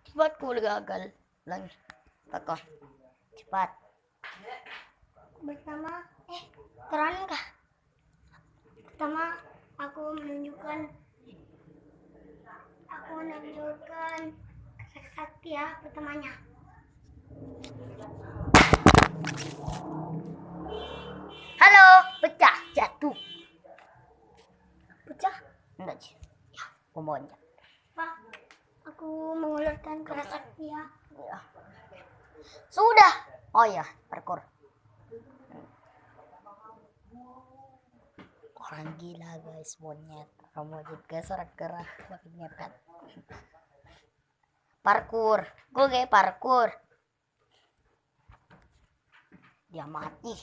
Cepat ku gagal lagi. Takut. Cepat. Pertama, terang kah? Pertama, aku menunjukkan sakti ya pertamanya. Halo, pecah, jatuh. Pecah? Enggak sih. Ya, pembonceng. Pak, aku mengeluarkan sakti ya. Ya. Sudah. Oh ya, parkour. Orang gila guys, monyet. Kamu juga serak gerah nyepet. Parkour, gue parkour. Dia mati.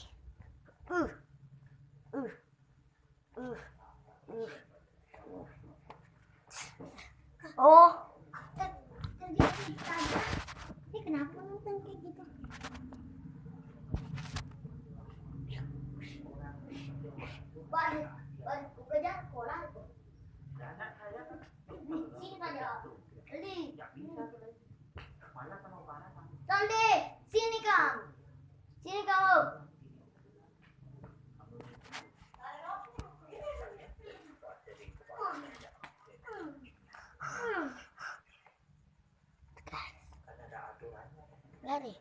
Oh, Terjadi tadi. Ini kenapa nonton kayak gitu? balik kerja sekolah itu. Sini saja. Sandi, sini kamu. Sini kamu. Lari.